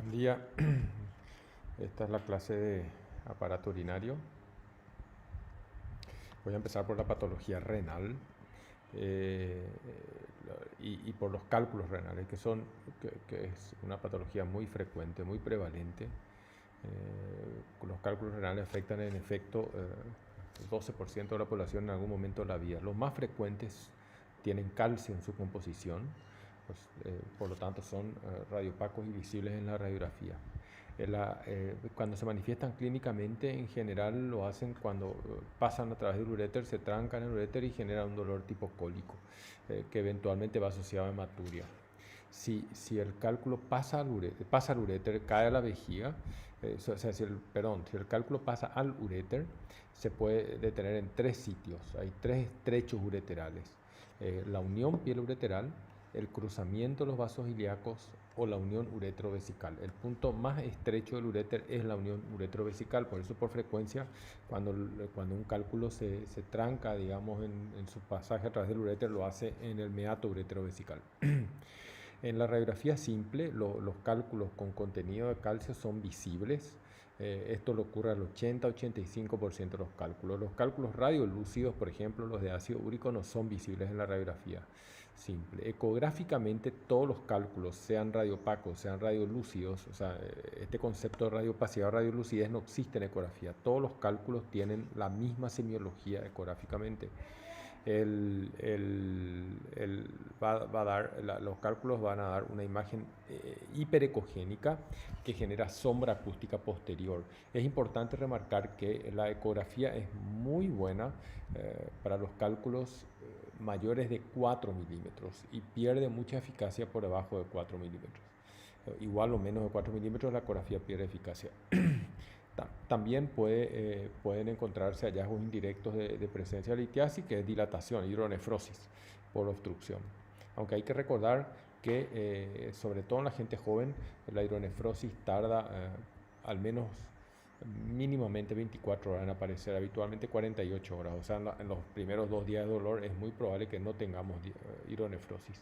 Buen día. Esta es la clase de aparato urinario. Voy a empezar por la patología renal y por los cálculos renales, que es una patología muy frecuente, muy prevalente. Los cálculos renales afectan en efecto 12% de la población en algún momento de la vida. Los más frecuentes tienen calcio en su composición, por lo tanto son radiopacos y visibles en la radiografía. Cuando se manifiestan clínicamente, en general lo hacen cuando pasan a través del uréter, se trancan en el uréter y generan un dolor tipo cólico, que eventualmente va asociado a hematuria. Si el cálculo pasa al uréter, cae a la vejiga, si el cálculo pasa al uréter, se puede detener en 3 sitios. Hay 3 estrechos ureterales: la unión pielo-ureteral, el cruzamiento de los vasos ilíacos o la unión uretrovesical. El punto más estrecho del uréter es la unión uretrovesical, por eso por frecuencia cuando un cálculo se tranca, digamos, en su pasaje a través del uréter, lo hace en el meato uretrovesical. En la radiografía simple, los cálculos con contenido de calcio son visibles. Esto le ocurre al 80-85% de los cálculos. Los cálculos radiolúcidos, por ejemplo, los de ácido úrico, no son visibles en la radiografía simple. Ecográficamente, todos los cálculos, sean radiopacos, sean radiolúcidos, o sea, este concepto de radiopacidad o radiolucidez no existe en ecografía. Todos los cálculos tienen la misma semiología ecográficamente. Los cálculos van a dar una imagen hiperecogénica que genera sombra acústica posterior. Es importante remarcar que la ecografía es muy buena para los cálculos mayores de 4 milímetros y pierde mucha eficacia por debajo de 4 milímetros. Igual o menos de 4 milímetros la ecografía pierde eficacia. También pueden encontrarse hallazgos indirectos de presencia de litiasis, que es dilatación, hidronefrosis por obstrucción. Aunque hay que recordar que, sobre todo en la gente joven, la hidronefrosis tarda al menos mínimamente 24 horas en aparecer, habitualmente 48 horas. O sea, en los primeros 2 días de dolor es muy probable que no tengamos hidronefrosis.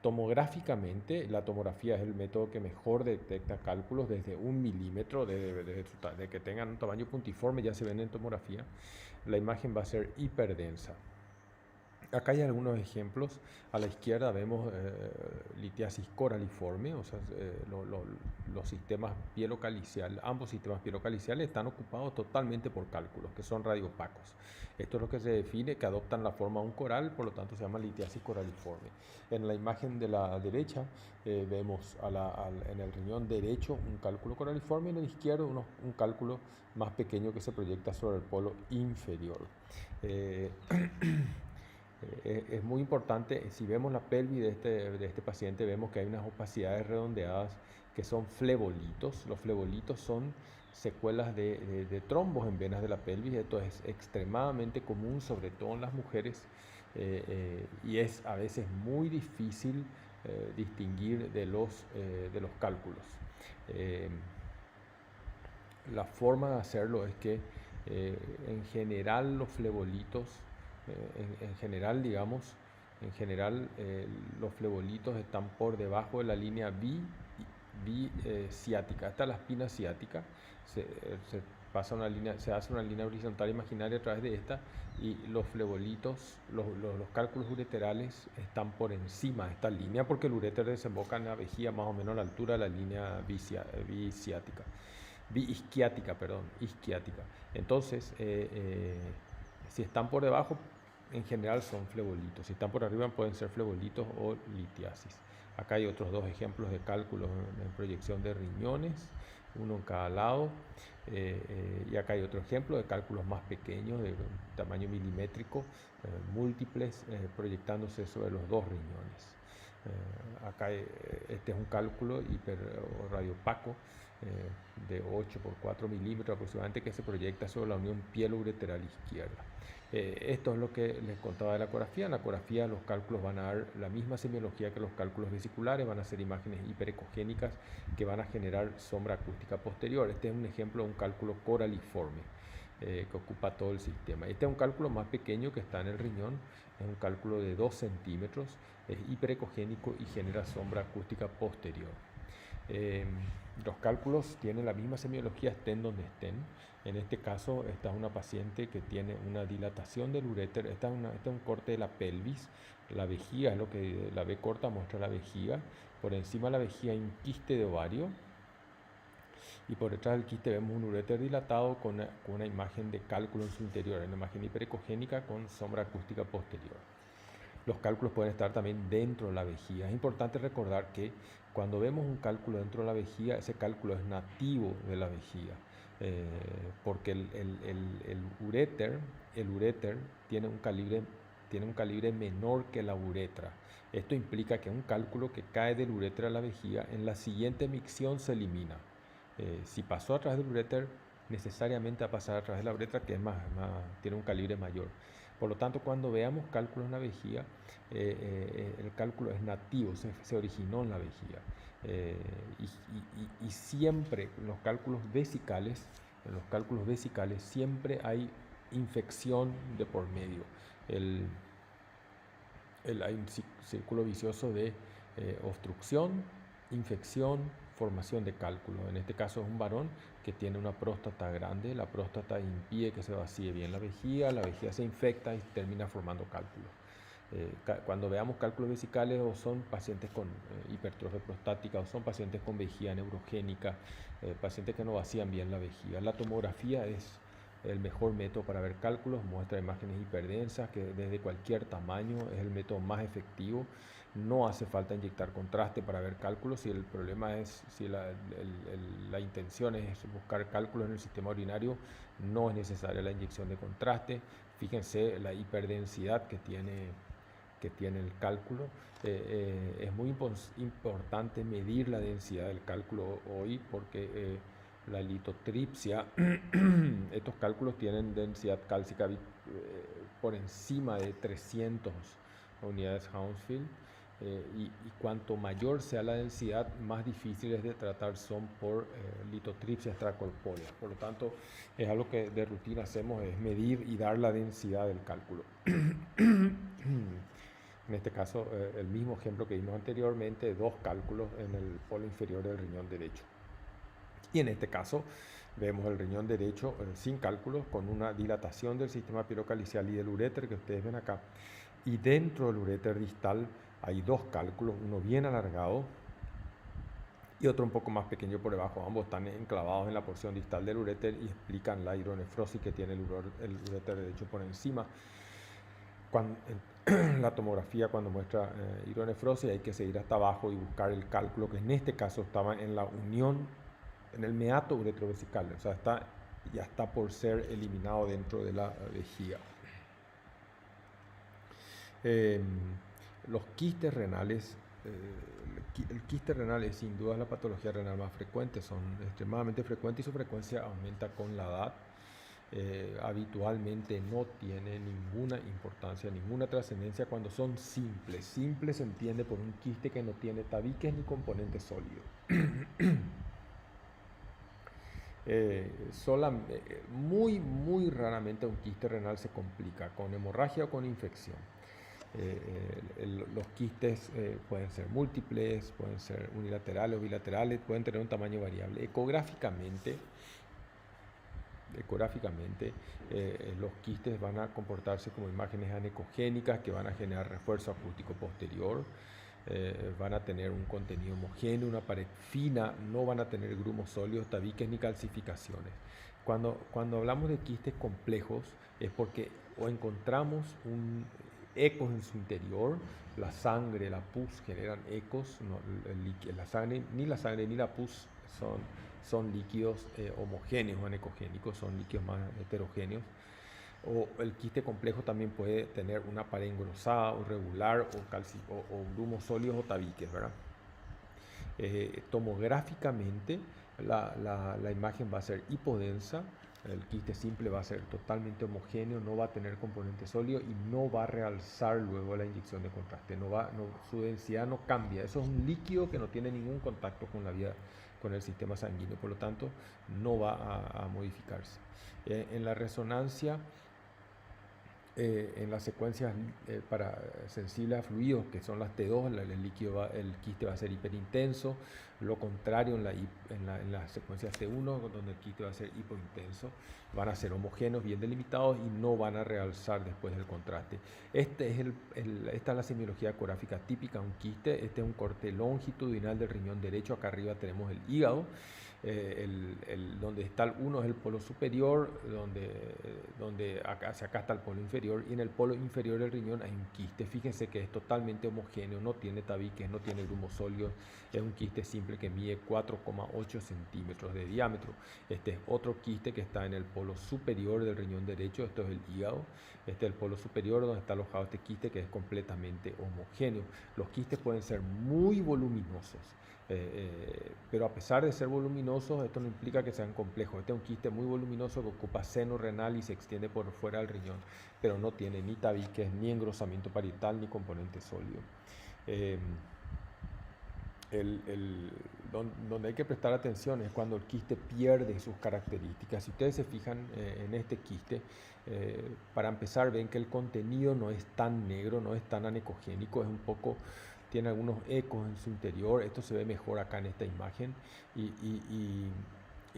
Tomográficamente, la tomografía es el método que mejor detecta cálculos desde 1 milímetro, de que tengan un tamaño puntiforme, ya se ven en tomografía. La imagen va a ser hiperdensa. Acá hay algunos ejemplos. A la izquierda vemos litiasis coraliforme, o sea, los sistemas pielocaliciales, ambos sistemas pielocaliciales están ocupados totalmente por cálculos, que son radiopacos. Esto es lo que se define, que adoptan la forma de un coral, por lo tanto se llama litiasis coraliforme. En la imagen de la derecha vemos en el riñón derecho un cálculo coraliforme, y en el izquierdo un cálculo más pequeño que se proyecta sobre el polo inferior. Es muy importante, si vemos la pelvis de este paciente, vemos que hay unas opacidades redondeadas que son flebolitos. Los flebolitos son secuelas de trombos en venas de la pelvis. Esto es extremadamente común, sobre todo en las mujeres, y es a veces muy difícil distinguir de los cálculos. La forma de hacerlo es que en general los flebolitos, los flebolitos están por debajo de la línea biciática. Esta es la espina ciática. Se hace una línea horizontal imaginaria a través de esta, y los flebolitos, los cálculos ureterales están por encima de esta línea, porque el uréter desemboca en la vejiga más o menos a la altura de la línea isquiática. Entonces, si están por debajo, en general son flebolitos. Si están por arriba, pueden ser flebolitos o litiasis. Acá hay otros 2 ejemplos de cálculos en proyección de riñones, uno en cada lado. Y acá hay otro ejemplo de cálculos más pequeños, de tamaño milimétrico, múltiples, proyectándose sobre los 2 riñones. Acá este es un cálculo hiperradiopaco de 8 por 4 milímetros aproximadamente, que se proyecta sobre la unión pielo-ureteral izquierda. Esto es lo que les contaba de la ecografía. En la ecografía los cálculos van a dar la misma semiología que los cálculos vesiculares, van a ser imágenes hiperecogénicas que van a generar sombra acústica posterior. Este es un ejemplo de un cálculo coraliforme que ocupa todo el sistema. Este es un cálculo más pequeño que está en el riñón, es un cálculo de 2 centímetros, es hiperecogénico y genera sombra acústica posterior. Eh, los cálculos tienen la misma semiología estén donde estén. En este caso, esta es una paciente que tiene una dilatación del uréter. Este es un corte de la pelvis. La vejiga es lo que la B corta muestra la vejiga. Por encima de la vejiga hay un quiste de ovario. Y por detrás del quiste vemos un uréter dilatado con una imagen de cálculo en su interior, una imagen hiperecogénica con sombra acústica posterior. Los cálculos pueden estar también dentro de la vejiga. Es importante recordar que cuando vemos un cálculo dentro de la vejiga, ese cálculo es nativo de la vejiga, porque el uréter tiene un calibre menor que la uretra. Esto implica que un cálculo que cae del uréter a la vejiga, en la siguiente micción se elimina. Si pasó a través del uréter, necesariamente va a pasar a través de la uretra, que tiene un calibre mayor. Por lo tanto, cuando veamos cálculos en la vejiga, el cálculo es nativo, se originó en la vejiga. Y siempre en los cálculos vesicales siempre hay infección de por medio. Hay un círculo vicioso de obstrucción, infección, formación de cálculo. En este caso es un varón que tiene una próstata grande. La próstata impide que se vacíe bien la vejiga se infecta y termina formando cálculos. Cuando veamos cálculos vesicales, o son pacientes con hipertrofia prostática, o son pacientes con vejiga neurogénica, pacientes que no vacían bien la vejiga. La tomografía es el mejor método para ver cálculos, muestra imágenes hiperdensas que desde cualquier tamaño es el método más efectivo. No hace falta inyectar contraste para ver cálculos. Si el problema es, si la intención es buscar cálculos en el sistema urinario, no es necesaria la inyección de contraste. Fíjense la hiperdensidad que tiene el cálculo. Es muy importante medir la densidad del cálculo hoy, porque la litotripsia, estos cálculos tienen densidad cálcica por encima de 300 unidades Hounsfield, y cuanto mayor sea la densidad, más difíciles de tratar son por litotripsia extracorpórea. Por lo tanto, es algo que de rutina hacemos, es medir y dar la densidad del cálculo. En este caso, el mismo ejemplo que vimos anteriormente, 2 cálculos en el polo inferior del riñón derecho. Y en este caso vemos el riñón derecho sin cálculos, con una dilatación del sistema pilocalicial y del uréter que ustedes ven acá. Y dentro del uréter distal hay 2 cálculos, uno bien alargado y otro un poco más pequeño por debajo. Ambos están enclavados en la porción distal del uréter y explican la hidronefrosis que tiene el uréter derecho por encima. La tomografía, cuando muestra hidronefrosis, hay que seguir hasta abajo y buscar el cálculo, que en este caso estaba en la unión, en el meato uretrovesical, o sea, ya está por ser eliminado dentro de la vejiga. Los quistes renales, el quiste renal es sin duda la patología renal más frecuente, son extremadamente frecuentes y su frecuencia aumenta con la edad. Habitualmente no tiene ninguna importancia, ninguna trascendencia cuando son simples. Simple se entiende por un quiste que no tiene tabiques ni componente sólido. Muy raramente un quiste renal se complica con hemorragia o con infección. Los quistes pueden ser múltiples, pueden ser unilaterales o bilaterales, pueden tener un tamaño variable. Ecográficamente, los quistes van a comportarse como imágenes anecogénicas que van a generar refuerzo acústico posterior, van a tener un contenido homogéneo, una pared fina, no van a tener grumos sólidos, tabiques ni calcificaciones. Cuando hablamos de quistes complejos es porque o encontramos ecos en su interior, la sangre, la pus generan ecos, ni la sangre ni la pus son líquidos homogéneos o anecogénicos, son líquidos más heterogéneos. O el quiste complejo también puede tener una pared engrosada o regular o grumos sólidos o tabiques, ¿verdad? Tomográficamente la imagen va a ser hipodensa, el quiste simple va a ser totalmente homogéneo, no va a tener componente sólido y no va a realzar luego la inyección de contraste, su densidad no cambia. Eso es un líquido que no tiene ningún contacto con el sistema sanguíneo, por lo tanto no va a modificarse. En la resonancia En las secuencias para sensibles a fluidos, que son las T2, el quiste va a ser hiperintenso. Lo contrario en las secuencias T1, donde el quiste va a ser hipointenso. Van a ser homogéneos, bien delimitados y no van a realzar después del contraste. Esta es la semiología ecográfica típica de un quiste. Este es un corte longitudinal del riñón derecho. Acá arriba tenemos el hígado. Donde está el 1 es el polo superior, donde acá está el polo inferior, y en el polo inferior del riñón hay un quiste. Fíjense que es totalmente homogéneo, no tiene tabiques, no tiene grumos sólidos, es un quiste simple que mide 4,8 centímetros de diámetro. Este es otro quiste que está en el polo superior del riñón derecho, esto es el hígado. Este es el polo superior donde está alojado este quiste, que es completamente homogéneo. Los quistes pueden ser muy voluminosos. Pero a pesar de ser voluminosos, esto no implica que sean complejos. Este es un quiste muy voluminoso que ocupa seno renal y se extiende por fuera del riñón, pero no tiene ni tabiques, ni engrosamiento parietal, ni componente sólido. Eh, donde hay que prestar atención es cuando el quiste pierde sus características. Si ustedes se fijan en este quiste, para empezar ven que el contenido no es tan negro, no es tan anecogénico, es un poco, tiene algunos ecos en su interior. Esto se ve mejor acá en esta imagen y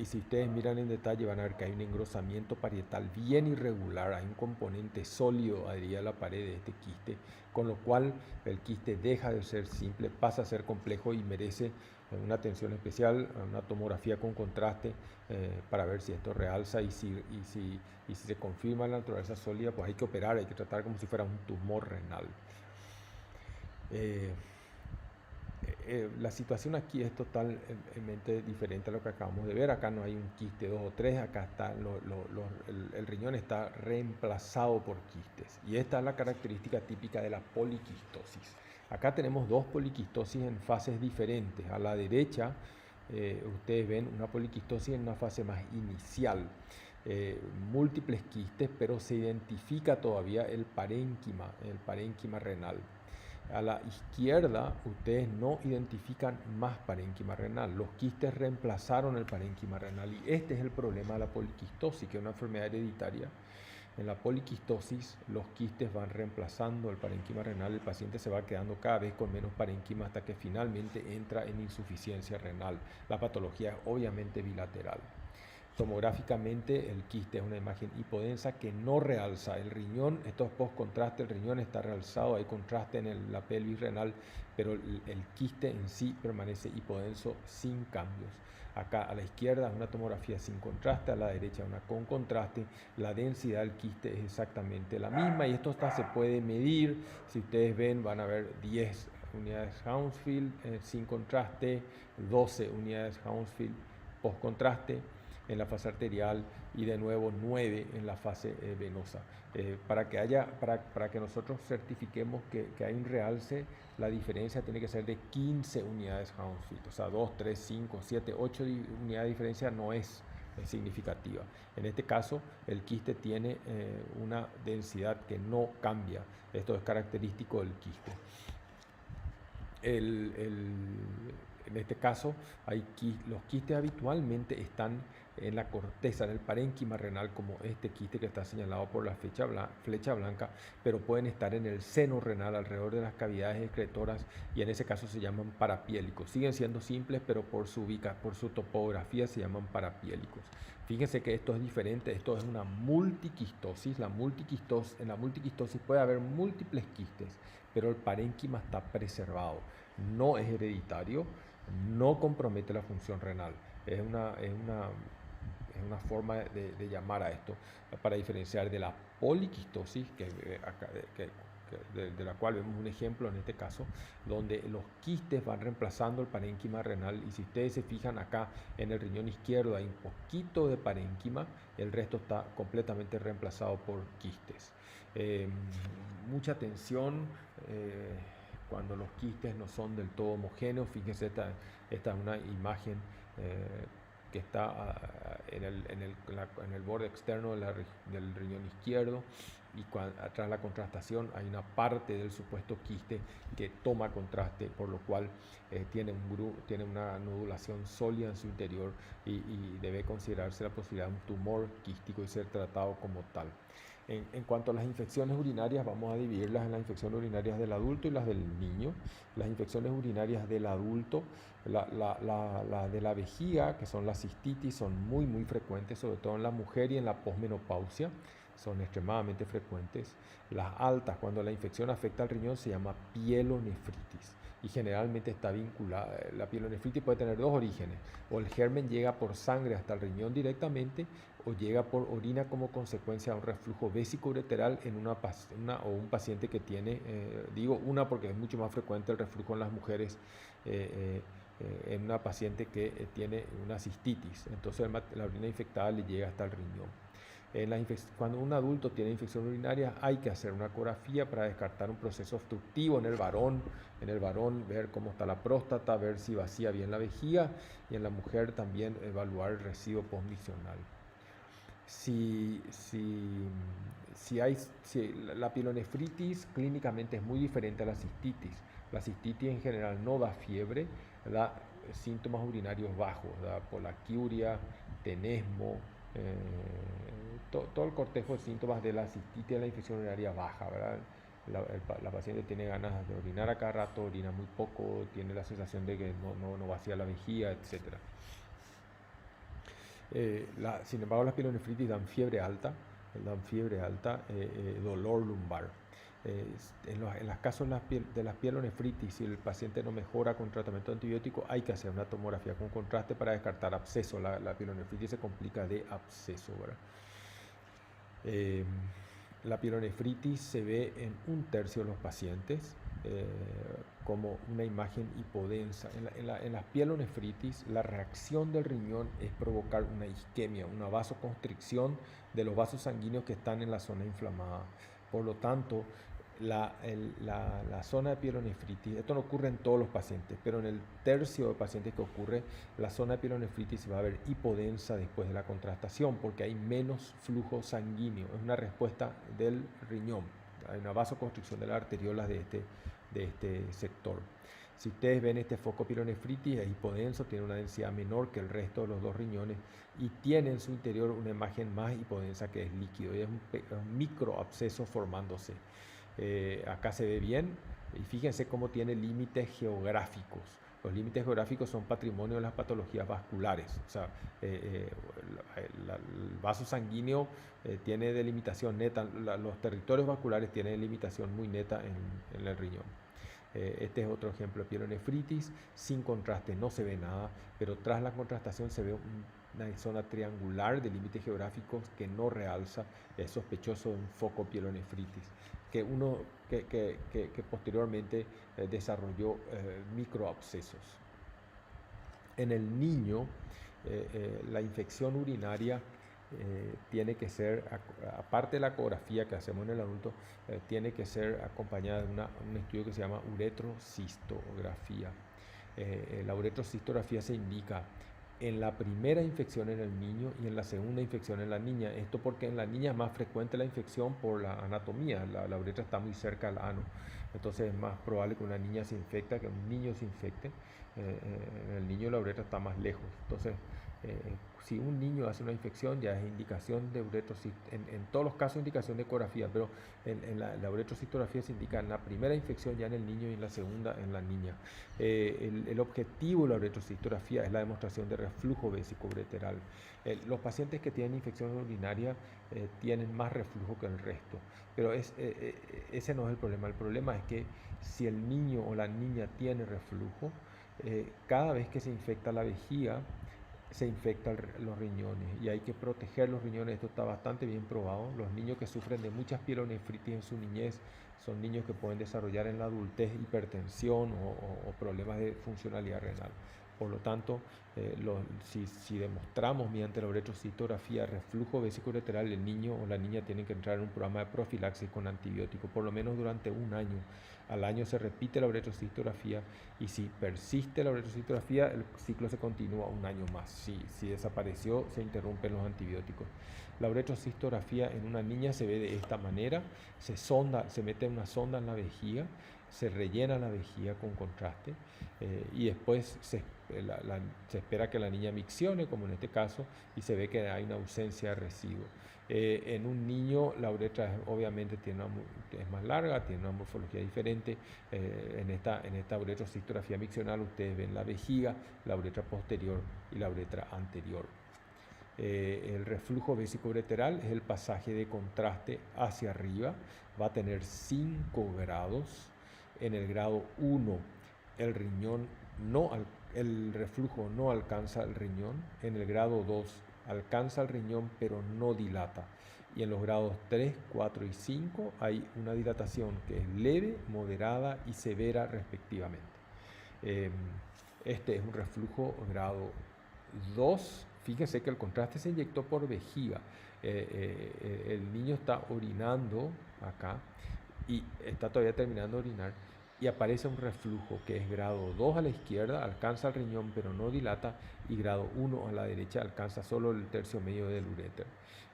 si ustedes miran en detalle van a ver que hay un engrosamiento parietal bien irregular, hay un componente sólido adherido a la pared de este quiste, con lo cual el quiste deja de ser simple, pasa a ser complejo y merece una atención especial, una tomografía con contraste para ver si esto realza y si se confirma la naturaleza sólida, pues hay que operar, hay que tratar como si fuera un tumor renal. La situación aquí es totalmente diferente a lo que acabamos de ver. Acá no hay un quiste 2 o 3, acá está el riñón está reemplazado por quistes. Y esta es la característica típica de la poliquistosis. Acá tenemos dos poliquistosis en fases diferentes. A la derecha ustedes ven una poliquistosis en una fase más inicial. Múltiples quistes, pero se identifica todavía el parénquima renal. A la izquierda ustedes no identifican más parénquima renal. Los quistes reemplazaron el parénquima renal y este es el problema de la poliquistosis, que es una enfermedad hereditaria. En la poliquistosis los quistes van reemplazando el parénquima renal, el paciente se va quedando cada vez con menos parénquima hasta que finalmente entra en insuficiencia renal. La patología es obviamente bilateral. Tomográficamente el quiste es una imagen hipodensa que no realza el riñón. Esto es post-contraste, el riñón está realzado, hay contraste en la pelvis renal, pero el quiste en sí permanece hipodenso sin cambios. Acá a la izquierda es una tomografía sin contraste, a la derecha una con contraste. La densidad del quiste es exactamente la misma y esto se puede medir. Si ustedes ven, van a ver 10 unidades Hounsfield sin contraste, 12 unidades Hounsfield post-contraste en la fase arterial y de nuevo 9 en la fase venosa. Para que nosotros certifiquemos que hay un realce, la diferencia tiene que ser de 15 unidades Hounsfield, o sea 2, 3, 5, 7, 8 unidades de diferencia no es significativa. En este caso el quiste tiene una densidad que no cambia. Esto es característico del quiste. En este caso, los quistes habitualmente están en la corteza, en el parénquima renal, como este quiste que está señalado por la flecha blanca, pero pueden estar en el seno renal, alrededor de las cavidades excretoras, y en ese caso se llaman parapiélicos. Siguen siendo simples, pero por su topografía se llaman parapiélicos. Fíjense que esto es diferente, esto es una multiquistosis. En la multiquistosis puede haber múltiples quistes, pero el parénquima está preservado, no es hereditario, no compromete la función renal. Es una forma de llamar a esto para diferenciar de la poliquistosis, de la cual vemos un ejemplo en este caso, donde los quistes van reemplazando el parénquima renal. Y si ustedes se fijan acá en el riñón izquierdo hay un poquito de parénquima, el resto está completamente reemplazado por quistes. Mucha atención cuando los quistes no son del todo homogéneos. Fíjense, esta es una imagen que está en el borde externo del riñón izquierdo, y tras la contrastación hay una parte del supuesto quiste que toma contraste, por lo cual tiene una nodulación sólida en su interior y debe considerarse la posibilidad de un tumor quístico y ser tratado como tal. En cuanto a las infecciones urinarias, vamos a dividirlas en las infecciones urinarias del adulto y las del niño. Las infecciones urinarias del adulto, la de la vejiga, que son las cistitis, son muy frecuentes, sobre todo en la mujer y en la posmenopausia, son extremadamente frecuentes. Las altas, cuando la infección afecta al riñón, se llama pielonefritis y generalmente está vinculada. La pielonefritis puede tener dos orígenes: o el germen llega por sangre hasta el riñón directamente, o llega por orina como consecuencia de un reflujo vésico-ureteral en o un paciente que tiene, digo una porque es mucho más frecuente el reflujo en las mujeres, en una paciente que tiene una cistitis. Entonces la orina infectada le llega hasta el riñón. Cuando un adulto tiene infección urinaria, hay que hacer una ecografía para descartar un proceso obstructivo en el varón. En el varón ver cómo está la próstata, ver si vacía bien la vejiga, y en la mujer también evaluar el residuo postmiccional. Si la pielonefritis clínicamente es muy diferente a la cistitis. La cistitis en general no da fiebre, da síntomas urinarios bajos, da polaquiuria, tenesmo, todo el cortejo de síntomas de la cistitis de la infección urinaria baja, ¿verdad? La paciente tiene ganas de orinar a cada rato, orina muy poco, tiene la sensación de que no vacía la vejiga, etc. Sin embargo, las pielonefritis dan fiebre alta, dolor lumbar. En los casos de las pielonefritis, si el paciente no mejora con tratamiento antibiótico, hay que hacer una tomografía con contraste para descartar absceso. La pielonefritis se complica de absceso, ¿verdad? La pielonefritis se ve en 1/3 de los pacientes como una imagen hipodensa. En las pielonefritis, la reacción del riñón es provocar una isquemia, una vasoconstricción de los vasos sanguíneos que están en la zona inflamada. Por lo tanto, la zona de pielonefritis, esto no ocurre en todos los pacientes, pero en el 1/3 de pacientes que ocurre, la zona de pielonefritis se va a ver hipodensa después de la contrastación porque hay menos flujo sanguíneo. Es una respuesta del riñón. Hay una vasoconstricción de las arteriolas de este sector. Si ustedes ven este foco pielonefritis, es hipodenso, tiene una densidad menor que el resto de los dos riñones y tiene en su interior una imagen más hipodensa que es líquido, y es un microabsceso formándose. Acá se ve bien, y fíjense cómo tiene límites geográficos. Los límites geográficos son patrimonio de las patologías vasculares. O sea, el vaso sanguíneo tiene delimitación neta, los territorios vasculares tienen delimitación muy neta en el riñón. Este es otro ejemplo de pielonefritis. Sin contraste no se ve nada, pero tras la contrastación se ve una zona triangular de límites geográficos que no realza. Es sospechoso de un foco pielonefritis que posteriormente desarrolló microabscesos. En el niño, la infección urinaria tiene que ser, aparte de la ecografía que hacemos en el adulto, tiene que ser acompañada de un estudio que se llama uretrocistografía. La uretrocistografía se indica en la primera infección en el niño y en la segunda infección en la niña. Esto porque en la niña es más frecuente la infección por la anatomía, la uretra está muy cerca al ano, entonces es más probable que una niña se infecte que un niño se infecte. En el niño la uretra está más lejos, entonces si un niño hace una infección ya es indicación de uretrocistografía, en todos los casos indicación de ecografía, pero en la uretrocistografía se indica en la primera infección ya en el niño y en la segunda en la niña. El objetivo de la uretrocistografía es la demostración de reflujo vésico-ureteral. Los pacientes que tienen infección urinaria tienen más reflujo que el resto, pero ese no es el problema es que si el niño o la niña tiene reflujo, cada vez que se infecta la vejiga, se infectan los riñones y hay que proteger los riñones. Esto está bastante bien probado. Los niños que sufren de muchas pielonefritis en su niñez son niños que pueden desarrollar en la adultez hipertensión o problemas de funcionalidad renal. Por lo tanto, si demostramos mediante la uretrocistografía reflujo vésico-ureteral, el niño o la niña tienen que entrar en un programa de profilaxis con antibióticos por lo menos durante un año. Al año se repite la uretrocistografía y si persiste la uretrocistografía, el ciclo se continúa un año más. Si desapareció, se interrumpen los antibióticos. La uretrocistografía en una niña se ve de esta manera: se mete una sonda en la vejiga, se rellena la vejiga con contraste y después se espera que la niña miccione, como en este caso, y se ve que hay una ausencia de residuo. En un niño la uretra obviamente es más larga, tiene una morfología diferente. En esta uretrocistografía miccional ustedes ven la vejiga, la uretra posterior y la uretra anterior. El reflujo vesicoureteral es el pasaje de contraste hacia arriba, va a tener 5 grados. En el grado 1 el reflujo no alcanza el riñón. En el grado 2 alcanza el riñón pero no dilata. Y en los grados 3, 4 y 5 hay una dilatación que es leve, moderada y severa respectivamente. Este es un reflujo grado 2. Fíjense que el contraste se inyectó por vejiga. El niño está orinando acá y está todavía terminando de orinar y aparece un reflujo que es grado 2 a la izquierda, alcanza el riñón pero no dilata, y grado 1 a la derecha, alcanza solo el tercio medio del uréter.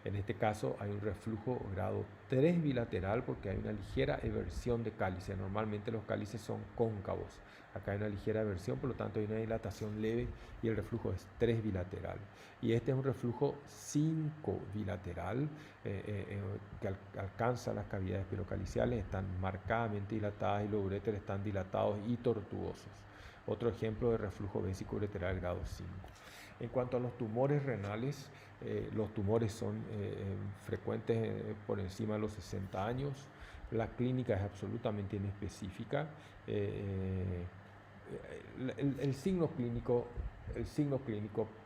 En este caso hay un reflujo grado 3 bilateral porque hay una ligera eversión de cálices. Normalmente los cálices son cóncavos. Acá hay una ligera eversión, por lo tanto hay una dilatación leve y el reflujo es 3 bilateral. Y este es un reflujo 5 bilateral que alcanza las cavidades pilocaliciales, están marcadamente dilatadas y los uréteres están dilatados y tortuosos. Otro ejemplo de reflujo vesicoureteral grado 5. En cuanto a los tumores renales, los tumores son frecuentes por encima de los 60 años. La clínica es absolutamente inespecífica. El signo clínico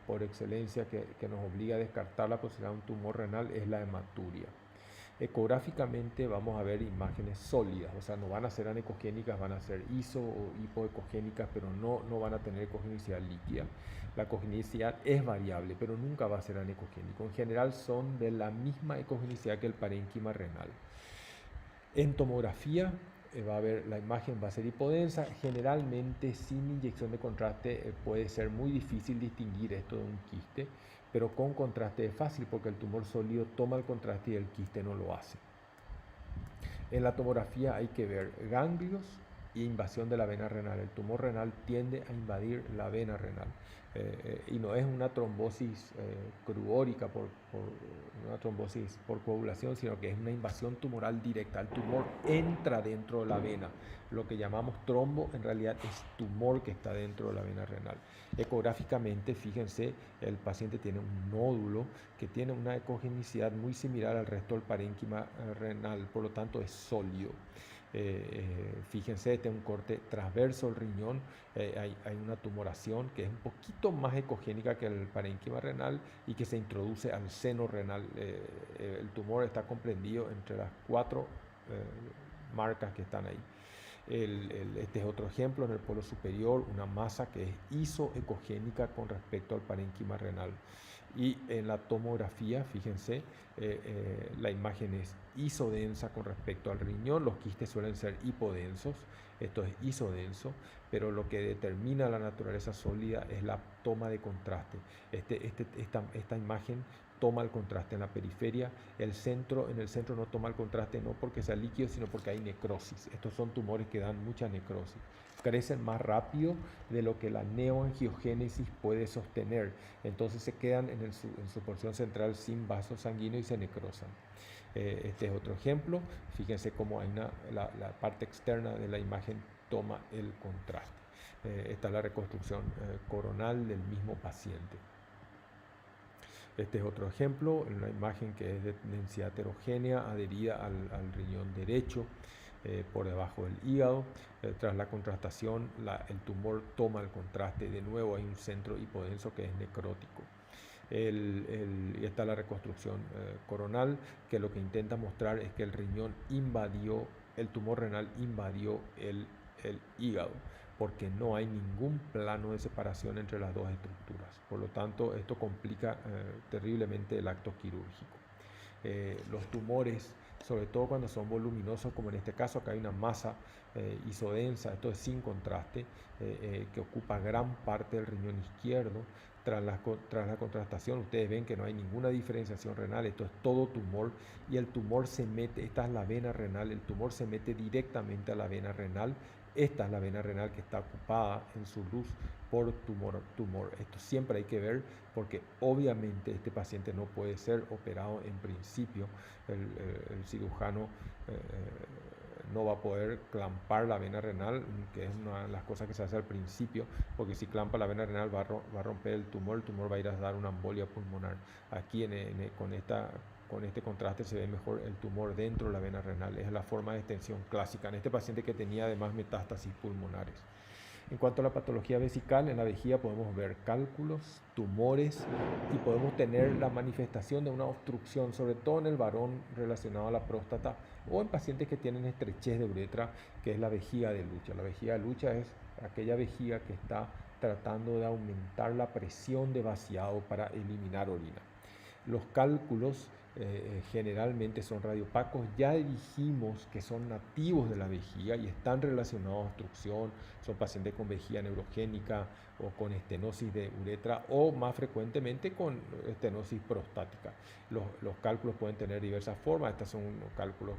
por excelencia que nos obliga a descartar la posibilidad de un tumor renal es la hematuria. Ecográficamente vamos a ver imágenes sólidas, o sea, no van a ser anecogénicas, van a ser iso o hipoecogénicas, pero no van a tener ecogenicidad líquida. La ecogenicidad es variable, pero nunca va a ser anecogénico. En general son de la misma ecogenicidad que el parénquima renal. En tomografía la imagen va a ser hipodensa. Generalmente sin inyección de contraste puede ser muy difícil distinguir esto de un quiste, pero con contraste es fácil porque el tumor sólido toma el contraste y el quiste no lo hace. En la tomografía hay que ver ganglios e invasión de la vena renal. El tumor renal tiende a invadir la vena renal y no es una trombosis cruórica una trombosis por coagulación, sino que es una invasión tumoral directa. El tumor entra dentro de la vena. Lo que llamamos trombo en realidad es tumor que está dentro de la vena renal. Ecográficamente, fíjense, el paciente tiene un nódulo que tiene una ecogenicidad muy similar al resto del parénquima renal, por lo tanto es sólido. Fíjense, este es un corte transverso del riñón, hay una tumoración que es un poquito más ecogénica que el parénquima renal y que se introduce al seno renal. El tumor está comprendido entre las 4 marcas que están ahí. Este es otro ejemplo en el polo superior, una masa que es isoecogénica con respecto al parénquima renal. Y en la tomografía, fíjense, la imagen es isodensa con respecto al riñón. Los quistes suelen ser hipodensos, esto es isodenso, pero lo que determina la naturaleza sólida es la toma de contraste. Esta imagen toma el contraste en la periferia. En el centro no toma el contraste no porque sea líquido, sino porque hay necrosis. Estos son tumores que dan mucha necrosis. Crecen más rápido de lo que la neoangiogénesis puede sostener. Entonces se quedan en su porción central sin vasos sanguíneos y se necrosan. Este es otro ejemplo. Fíjense cómo hay la parte externa de la imagen toma el contraste. Esta es la reconstrucción coronal del mismo paciente. Este es otro ejemplo, una imagen que es de densidad heterogénea adherida al riñón derecho por debajo del hígado. Tras la contrastación, el tumor toma el contraste. De nuevo hay un centro hipodenso que es necrótico. Y está la reconstrucción coronal, que lo que intenta mostrar es que el tumor renal invadió el hígado, porque no hay ningún plano de separación entre las dos estructuras. Por lo tanto, esto complica terriblemente el acto quirúrgico. Los tumores, sobre todo cuando son voluminosos, como en este caso, acá hay una masa isodensa, esto es sin contraste, que ocupa gran parte del riñón izquierdo. Tras la contrastación, ustedes ven que no hay ninguna diferenciación renal, esto es todo tumor, y el tumor se mete, esta es la vena renal, el tumor se mete directamente a la vena renal esta es la vena renal que está ocupada en su luz por tumor. Esto siempre hay que ver porque obviamente este paciente no puede ser operado en principio. El cirujano no va a poder clampar la vena renal, que es una de las cosas que se hace al principio, porque si clampa la vena renal va a romper el tumor va a ir a dar una embolia pulmonar. Aquí con este contraste se ve mejor el tumor dentro de la vena renal. Es la forma de extensión clásica en este paciente que tenía además metástasis pulmonares. En cuanto a la patología vesical, en la vejiga podemos ver cálculos, tumores y podemos tener la manifestación de una obstrucción, sobre todo en el varón relacionado a la próstata o en pacientes que tienen estrechez de uretra, que es la vejiga de lucha. La vejiga de lucha es aquella vejiga que está tratando de aumentar la presión de vaciado para eliminar orina. Los cálculos generalmente son radiopacos. Ya dijimos que son nativos de la vejiga y están relacionados a obstrucción. Son pacientes con vejiga neurogénica o con estenosis de uretra o más frecuentemente con estenosis prostática. Los cálculos pueden tener diversas formas. Estos son cálculos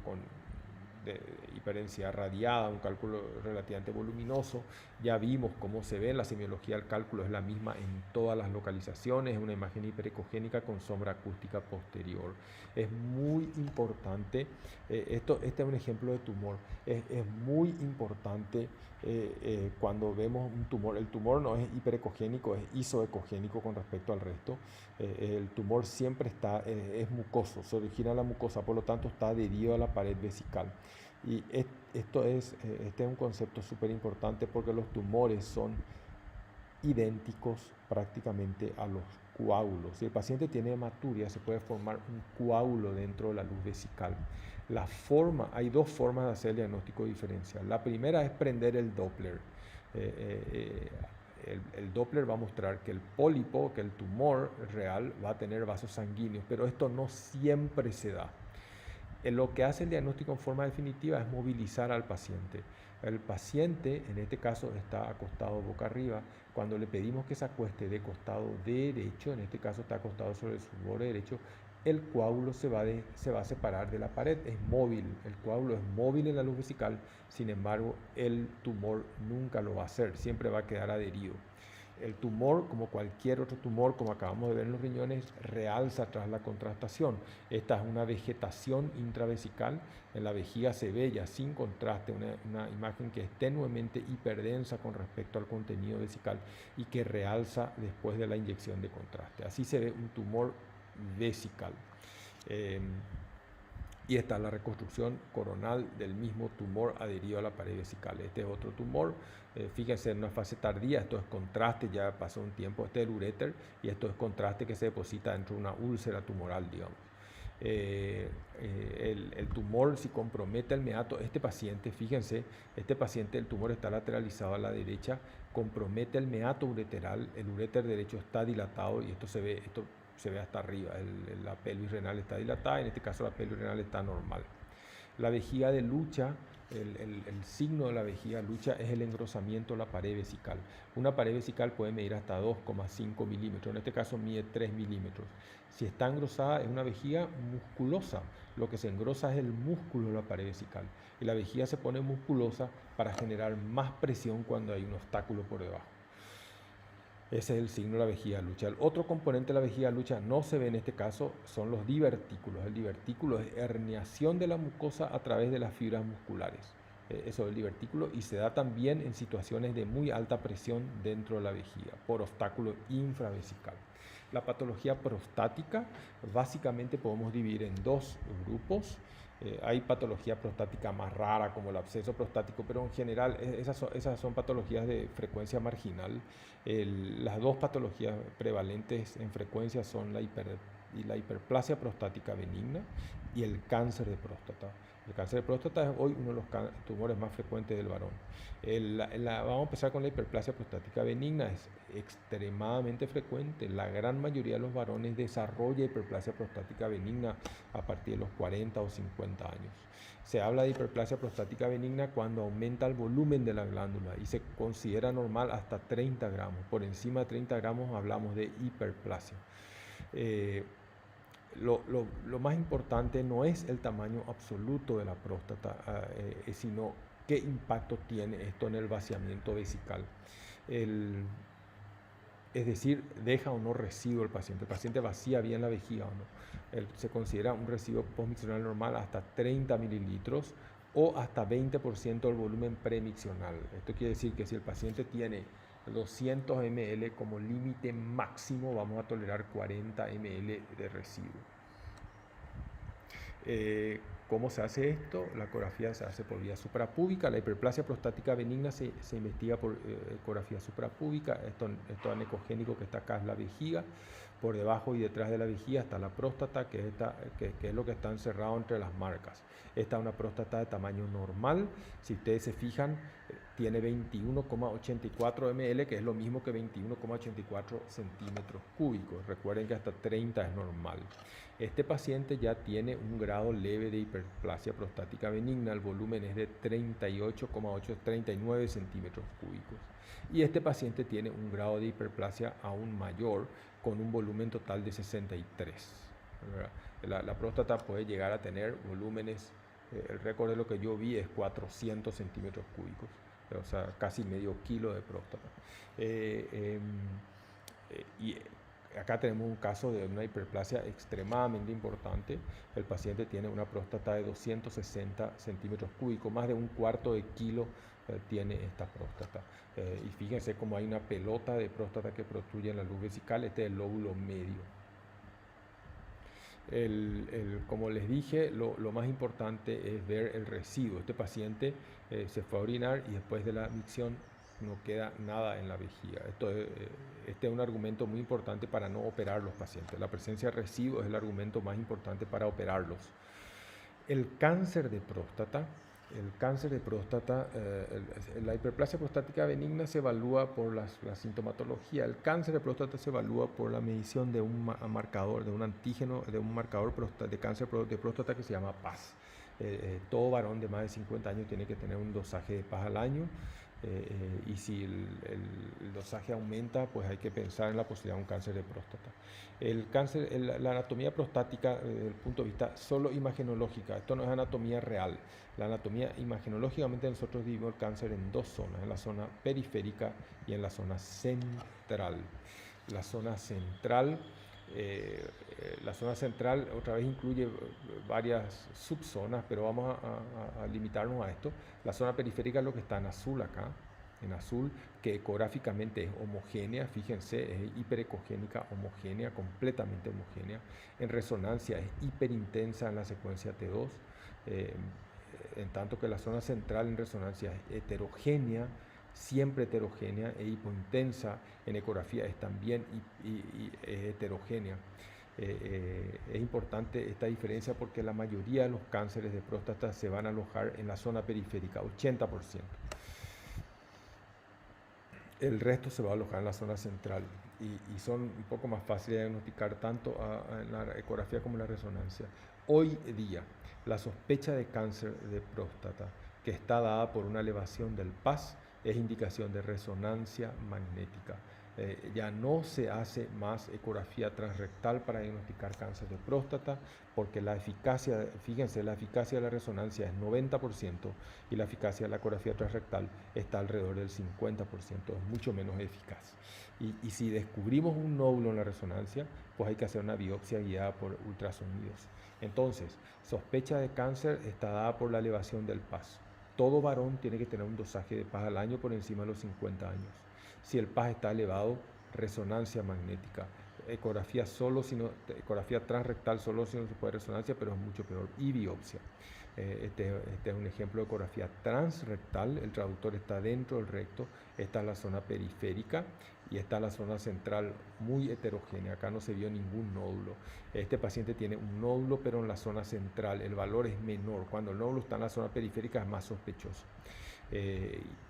de hiperdensidad radiada, un cálculo relativamente voluminoso. Ya vimos cómo se ve en la semiología, el cálculo es la misma en todas las localizaciones, es una imagen hiperecogénica con sombra acústica posterior. Es muy importante, este es un ejemplo de tumor, es muy importante cuando vemos un tumor. El tumor no es hiperecogénico, es isoecogénico con respecto al resto. El tumor siempre es mucoso, se origina en la mucosa, por lo tanto está adherido a la pared vesical. Y este es un concepto súper importante porque los tumores son idénticos prácticamente a los coágulos. Si el paciente tiene hematuria, se puede formar un coágulo dentro de la luz vesical. Hay dos formas de hacer el diagnóstico diferencial. La primera es prender el Doppler. El Doppler va a mostrar que el pólipo, que el tumor real va a tener vasos sanguíneos, pero esto no siempre se da. Lo que hace el diagnóstico en forma definitiva es movilizar al paciente. El paciente, en este caso, está acostado boca arriba. Cuando le pedimos que se acueste de costado derecho, en este caso está acostado sobre su borde derecho, el coágulo se va a separar de la pared, es móvil. El coágulo es móvil en la luz vesical, sin embargo, el tumor nunca lo va a hacer, siempre va a quedar adherido. El tumor, como cualquier otro tumor, como acabamos de ver en los riñones, realza tras la contrastación. Esta es una vegetación intravesical. En la vejiga se ve ya sin contraste una imagen que es tenuemente hiperdensa con respecto al contenido vesical y que realza después de la inyección de contraste. Así se ve un tumor vesical. Y esta es la reconstrucción coronal del mismo tumor adherido a la pared vesical. Este es otro tumor, fíjense en una fase tardía, esto es contraste, ya pasó un tiempo, este es el uréter y esto es contraste que se deposita dentro de una úlcera tumoral, digamos. El tumor, si compromete el meato, este paciente, fíjense, este paciente, el tumor está lateralizado a la derecha, compromete el meato ureteral, el uréter derecho está dilatado y esto se ve hasta arriba, la pelvis renal está dilatada, en este caso la pelvis renal está normal. La vejiga de lucha, el signo de la vejiga de lucha es el engrosamiento de la pared vesical. Una pared vesical puede medir hasta 2,5 milímetros, en este caso mide 3 milímetros. Si está engrosada es una vejiga musculosa, lo que se engrosa es el músculo de la pared vesical. Y la vejiga se pone musculosa para generar más presión cuando hay un obstáculo por debajo. Ese es el signo de la vejiga de lucha. El otro componente de la vejiga de lucha no se ve en este caso, son los divertículos. El divertículo es herniación de la mucosa a través de las fibras musculares. Eso es el divertículo y se da también en situaciones de muy alta presión dentro de la vejiga por obstáculo infravesical. La patología prostática básicamente podemos dividir en dos grupos. Hay patología prostática más rara como el absceso prostático, pero en general esas son patologías de frecuencia marginal. Las dos patologías prevalentes en frecuencia son la hiperplasia prostática benigna y el cáncer de próstata. El cáncer de próstata es hoy uno de los tumores más frecuentes del varón. Vamos a empezar con la hiperplasia prostática benigna, es extremadamente frecuente. La gran mayoría de los varones desarrolla hiperplasia prostática benigna a partir de los 40 o 50 años. Se habla de hiperplasia prostática benigna cuando aumenta el volumen de la glándula y se considera normal hasta 30 gramos. Por encima de 30 gramos hablamos de hiperplasia. Lo más importante no es el tamaño absoluto de la próstata, sino ¿Qué impacto tiene esto en el vaciamiento vesical? Es decir, ¿deja o no residuo el paciente? ¿El paciente vacía bien la vejiga o no? Se considera un residuo postmiccional normal hasta 30 mililitros o hasta 20% del volumen premiccional. Esto quiere decir que si el paciente tiene 200 ml como límite máximo, vamos a tolerar 40 ml de residuo. ¿Cómo se hace esto? La ecografía se hace por vía suprapúbica. La hiperplasia prostática benigna se investiga por ecografía suprapúbica. Esto anecogénico que está acá es la vejiga. Por debajo y detrás de la vejiga está la próstata, que es lo que está encerrado entre las marcas. Esta es una próstata de tamaño normal. Si ustedes se fijan, tiene 21,84 ml, que es lo mismo que 21,84 centímetros cúbicos. Recuerden que hasta 30 es normal. Este paciente ya tiene un grado leve de hiperplasia prostática benigna. El volumen es de 38,839 centímetros cúbicos. Y este paciente tiene un grado de hiperplasia aún mayor, con un volumen total de 63. La próstata puede llegar a tener volúmenes, el récord de lo que yo vi es 400 centímetros cúbicos, o sea, casi medio kilo de próstata. Y acá tenemos un caso de una hiperplasia extremadamente importante. El paciente tiene una próstata de 260 centímetros cúbicos, más de un cuarto de kilo tiene esta próstata. Y fíjense cómo hay una pelota de próstata que protruye en la luz vesical. Este es el lóbulo medio. Como les dije, lo más importante es ver el residuo. Este paciente se fue a orinar y después de la micción no queda nada en la vejiga. Este es un argumento muy importante para no operar los pacientes. La presencia de residuos es el argumento más importante para operarlos. El cáncer de próstata, la hiperplasia prostática benigna se evalúa por la sintomatología. El cáncer de próstata se evalúa por la medición de un marcador, de un antígeno, de un marcador de cáncer de próstata que se llama PAS. Todo varón de más de 50 años tiene que tener un dosaje de PAS al año. Y si el dosaje aumenta, pues hay que pensar en la posibilidad de un cáncer de próstata. La anatomía prostática, desde el punto de vista solo imagenológica, esto no es anatomía real. La anatomía imagenológicamente nosotros dividimos el cáncer en dos zonas, en la zona periférica y en la zona central. La zona central otra vez incluye varias subzonas, pero vamos a limitarnos a esto. La zona periférica es lo que está en azul acá, en azul, que ecográficamente es homogénea, fíjense, es hiperecogénica, homogénea, completamente homogénea. En resonancia es hiperintensa en la secuencia T2, en tanto que la zona central en resonancia es heterogénea, siempre heterogénea, e hipointensa en ecografía es también heterogénea. Es importante esta diferencia porque la mayoría de los cánceres de próstata se van a alojar en la zona periférica, 80%. El resto se va a alojar en la zona central y son un poco más fáciles de diagnosticar tanto en la ecografía como en la resonancia. Hoy día, la sospecha de cáncer de próstata que está dada por una elevación del PAS es indicación de resonancia magnética. Ya no se hace más ecografía transrectal para diagnosticar cáncer de próstata porque la eficacia, fíjense, la eficacia de la resonancia es 90% y la eficacia de la ecografía transrectal está alrededor del 50%, es mucho menos eficaz. Y si descubrimos un nódulo en la resonancia, pues hay que hacer una biopsia guiada por ultrasonidos. Entonces, sospecha de cáncer está dada por la elevación del PAS. Todo varón tiene que tener un dosaje de PAS al año por encima de los 50 años. Si el PAS está elevado, resonancia magnética. Ecografía transrectal solo si no se puede resonancia, pero es mucho peor. Y biopsia. Este es un ejemplo de ecografía transrectal. El traductor está dentro del recto. Esta es la zona periférica y esta es la zona central muy heterogénea. Acá no se vio ningún nódulo. Este paciente tiene un nódulo, pero en la zona central. El valor es menor. Cuando el nódulo está en la zona periférica es más sospechoso.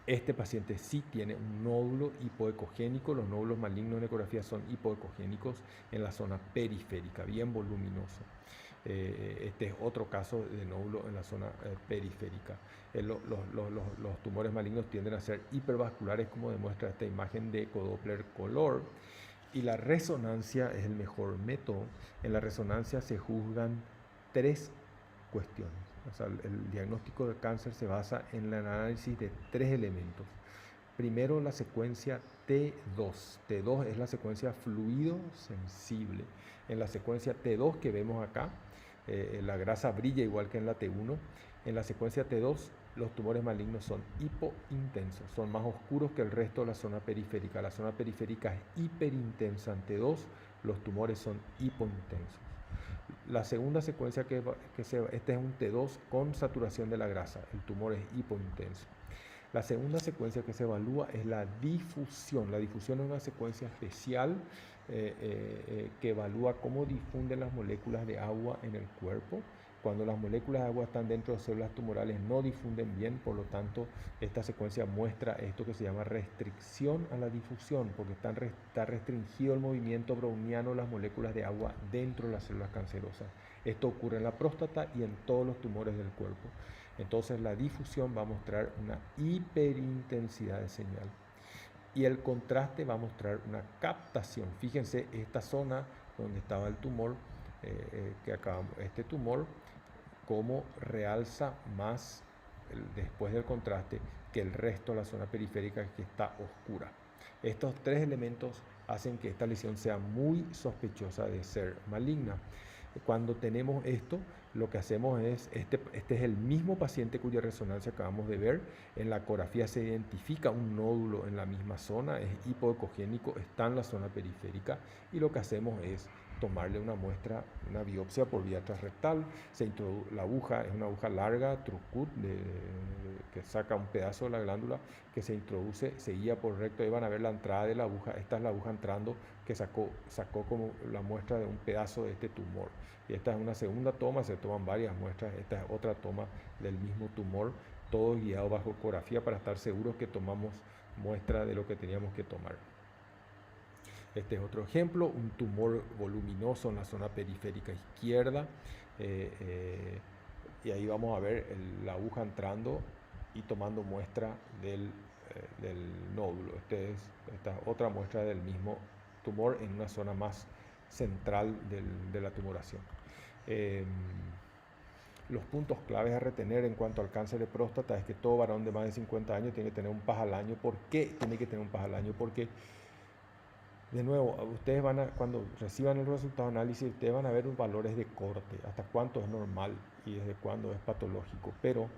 Este paciente sí tiene un nódulo hipoecogénico. Los nódulos malignos en ecografía son hipoecogénicos en la zona periférica, bien voluminoso. Este es otro caso de nódulo en la zona periférica. Los tumores malignos tienden a ser hipervasculares, como demuestra esta imagen de ecodoppler color. Y la resonancia es el mejor método. En la resonancia se juzgan tres cuestiones. O sea, el diagnóstico de cáncer se basa en el análisis de 3 elementos. Primero, la secuencia T2. T2 es la secuencia fluido sensible. En la secuencia T2 que vemos acá, la grasa brilla igual que en la T1. En la secuencia T2, los tumores malignos son hipointensos, son más oscuros que el resto de la zona periférica. La zona periférica es hiperintensa en T2, los tumores son hipointensos. La segunda secuencia este es un T2 con saturación de la grasa, el tumor es hipointenso. La segunda secuencia que se evalúa es la difusión. La difusión es una secuencia especial que evalúa cómo difunden las moléculas de agua en el cuerpo. Cuando las moléculas de agua están dentro de células tumorales no difunden bien, por lo tanto esta secuencia muestra esto que se llama restricción a la difusión, porque está restringido el movimiento browniano de las moléculas de agua dentro de las células cancerosas. Esto ocurre en la próstata y en todos los tumores del cuerpo. Entonces la difusión va a mostrar una hiperintensidad de señal y el contraste va a mostrar una captación. Fíjense esta zona donde estaba el tumor, este tumor, cómo realza más después del contraste que el resto de la zona periférica que está oscura. Estos 3 elementos hacen que esta lesión sea muy sospechosa de ser maligna. Cuando tenemos esto, lo que hacemos es, este es el mismo paciente cuya resonancia acabamos de ver. En la ecografía se identifica un nódulo en la misma zona, es hipoecogénico, está en la zona periférica, y lo que hacemos es tomarle una muestra, una biopsia por vía transrectal. La aguja es una aguja larga, Trucut, que saca un pedazo de la glándula, que se introduce, se guía por recto. Ahí van a ver la entrada de la aguja. Esta es la aguja entrando que sacó como la muestra de un pedazo de este tumor. Y esta es una segunda toma, se toman varias muestras. Esta es otra toma del mismo tumor, todo guiado bajo ecografía para estar seguros que tomamos muestra de lo que teníamos que tomar. Este es otro ejemplo, un tumor voluminoso en la zona periférica izquierda, y ahí vamos a ver la aguja entrando y tomando muestra del nódulo. Esta es otra muestra del mismo tumor en una zona más central de la tumoración. Los puntos claves a retener en cuanto al cáncer de próstata es que todo varón de más de 50 años tiene que tener un PAS al año. ¿Por qué tiene que tener un PAS al año? Porque, de nuevo, ustedes cuando reciban el resultado de análisis, ustedes van a ver los valores de corte, hasta cuánto es normal y desde cuándo es patológico. Pero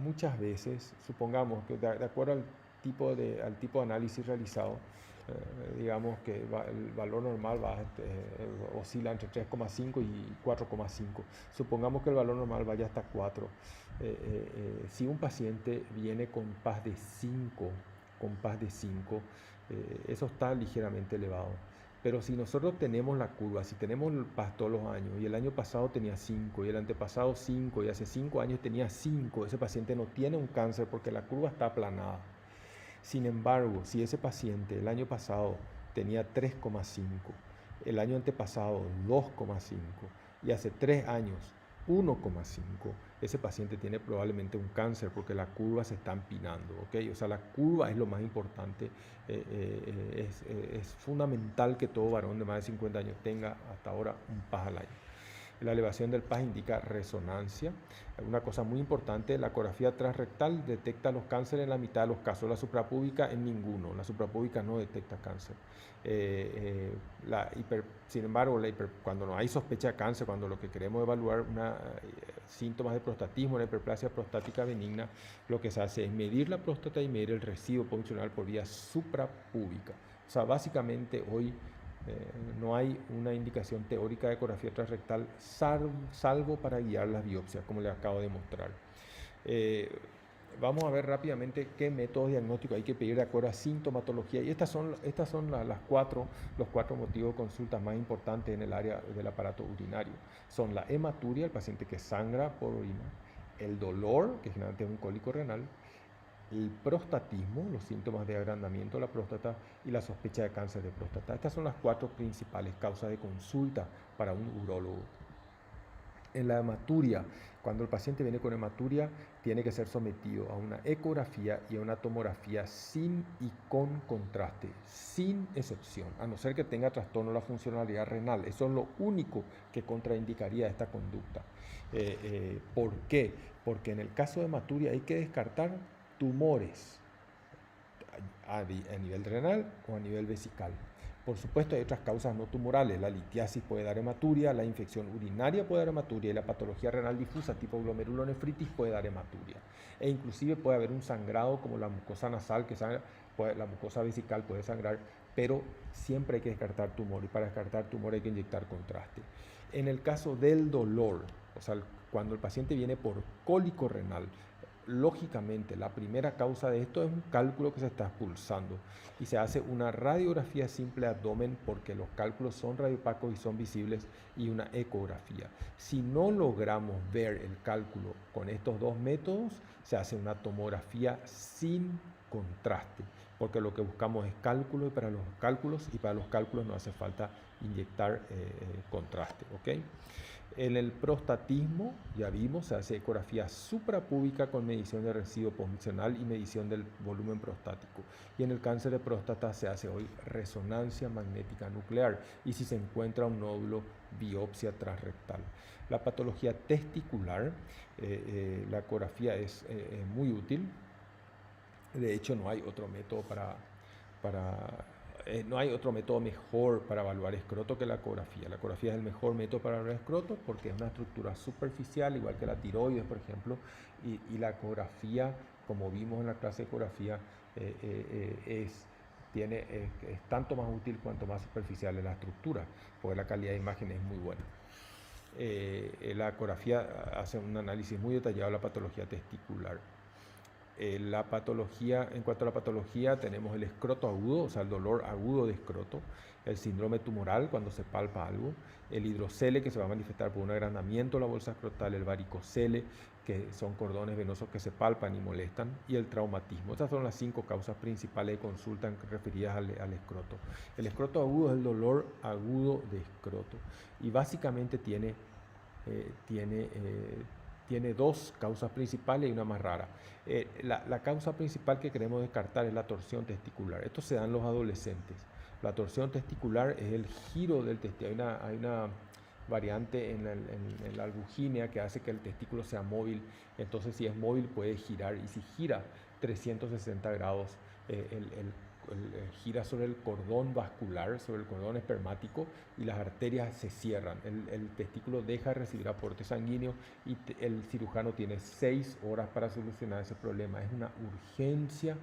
muchas veces, supongamos que de acuerdo al tipo de análisis realizado, digamos que el valor normal oscila entre 3,5 y 4,5. Supongamos que el valor normal vaya hasta 4. Si un paciente viene con PAS de 5, eso está ligeramente elevado. Pero si nosotros tenemos la curva, si tenemos el PAS todos los años, y el año pasado tenía 5, y el antepasado 5, y hace 5 años tenía 5, ese paciente no tiene un cáncer porque la curva está aplanada. Sin embargo, si ese paciente el año pasado tenía 3,5, el año antepasado 2,5 y hace 3 años 1,5, ese paciente tiene probablemente un cáncer porque la curva se está empinando, ¿ok? O sea, la curva es lo más importante. Es fundamental que todo varón de más de 50 años tenga hasta ahora un PAS al año. La elevación del PAS indica resonancia. Una cosa muy importante, la ecografía transrectal detecta los cánceres en la mitad de los casos, la suprapúbica en ninguno. La suprapúbica no detecta cáncer. Sin embargo, cuando no hay sospecha de cáncer, cuando lo que queremos evaluar síntomas de prostatismo, una hiperplasia prostática benigna, lo que se hace es medir la próstata y medir el residuo funcional por vía suprapúbica. O sea, básicamente hoy no hay una indicación teórica de ecografía transrectal salvo para guiar las biopsias, como les acabo de mostrar. Vamos a ver rápidamente qué métodos diagnósticos hay que pedir de acuerdo a sintomatología. Y estas son los cuatro motivos de consulta más importantes en el área del aparato urinario. Son la hematuria, el paciente que sangra por orina, el dolor, que generalmente es un cólico renal, el prostatismo, los síntomas de agrandamiento de la próstata y la sospecha de cáncer de próstata. Estas son las 4 principales causas de consulta para un urólogo. En la hematuria, cuando el paciente viene con hematuria, tiene que ser sometido a una ecografía y a una tomografía sin y con contraste, sin excepción, a no ser que tenga trastorno de la funcionalidad renal. Eso es lo único que contraindicaría esta conducta. ¿Por qué? Porque en el caso de hematuria hay que descartar tumores a nivel renal o a nivel vesical. Por supuesto, hay otras causas no tumorales. La litiasis puede dar hematuria, la infección urinaria puede dar hematuria y la patología renal difusa tipo glomerulonefritis puede dar hematuria. E inclusive puede haber un sangrado como la mucosa nasal, que sangra, la mucosa vesical puede sangrar, pero siempre hay que descartar tumor y para descartar tumor hay que inyectar contraste. En el caso del dolor, o sea, cuando el paciente viene por cólico renal, lógicamente la primera causa de esto es un cálculo que se está expulsando y se hace una radiografía simple de abdomen porque los cálculos son radiopacos y son visibles y una ecografía. Si no logramos ver el cálculo con estos dos métodos, se hace una tomografía sin contraste porque lo que buscamos es cálculo y para los cálculos no hace falta inyectar contraste, ¿ok? En el prostatismo, ya vimos, se hace ecografía suprapúbica con medición de residuo postmiccional y medición del volumen prostático. Y en el cáncer de próstata se hace hoy resonancia magnética nuclear y si se encuentra un nódulo, biopsia transrectal. La patología testicular, la ecografía es muy útil. De hecho, no hay otro método no hay otro método mejor para evaluar escroto que la ecografía. La ecografía es el mejor método para evaluar escroto porque es una estructura superficial, igual que la tiroides, por ejemplo, y la ecografía, como vimos en la clase de ecografía, es tanto más útil cuanto más superficial es la estructura, porque la calidad de imagen es muy buena. La ecografía hace un análisis muy detallado de la patología testicular. En cuanto a la patología, tenemos el escroto agudo, o sea, el dolor agudo de escroto, el síndrome tumoral cuando se palpa algo, el hidrocele que se va a manifestar por un agrandamiento de la bolsa escrotal, el varicocele, que son cordones venosos que se palpan y molestan, y el traumatismo. Estas son las 5 causas principales de consulta referidas al escroto. El escroto agudo es el dolor agudo de escroto y básicamente tiene 2 causas principales y una más rara. La causa principal que queremos descartar es la torsión testicular. Esto se da en los adolescentes. La torsión testicular es el giro del testículo. Hay una variante en la albuginia que hace que el testículo sea móvil. Entonces, si es móvil, puede girar. Y si gira 360 grados, gira sobre el cordón vascular, sobre el cordón espermático y las arterias se cierran. El testículo deja de recibir aporte sanguíneo y el cirujano tiene 6 horas para solucionar ese problema. Es una urgencia.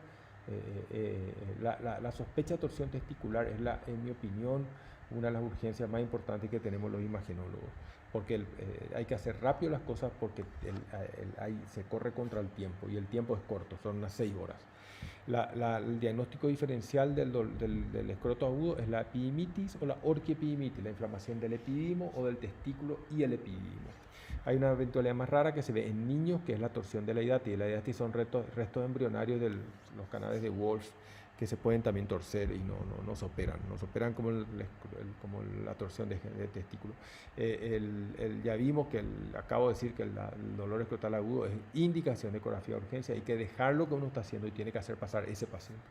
La sospecha de torsión testicular es, en mi opinión, una de las urgencias más importantes que tenemos los imagenólogos, porque hay que hacer rápido las cosas porque se corre contra el tiempo y el tiempo es corto, son unas 6 horas. El diagnóstico diferencial del escroto agudo es la epidimitis o la orquiepidimitis, la inflamación del epididimo o del testículo y el epididimo. Hay una eventualidad más rara que se ve en niños, que es la torsión de la hidatis. La hidatis son restos embrionarios de los canales de Wolf que se pueden también torcer y no se operan. No se operan como la torsión de testículo. Ya vimos que acabo de decir que el dolor escrotal agudo es indicación de ecografía de urgencia. Hay que dejar lo que uno está haciendo y tiene que hacer pasar ese paciente.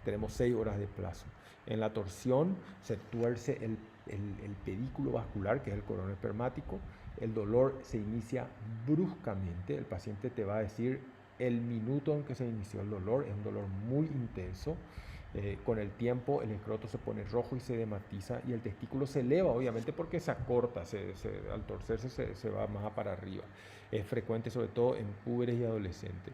Tenemos 6 horas de plazo. En la torsión se tuerce el pedículo vascular, que es el cordón espermático. El dolor se inicia bruscamente. El paciente te va a decir el minuto en que se inició el dolor. Es un dolor muy intenso. Con el tiempo el escroto se pone rojo y se dematiza y el testículo se eleva, obviamente porque se acorta, al torcerse se va más para arriba. Es frecuente sobre todo en púberes y adolescentes.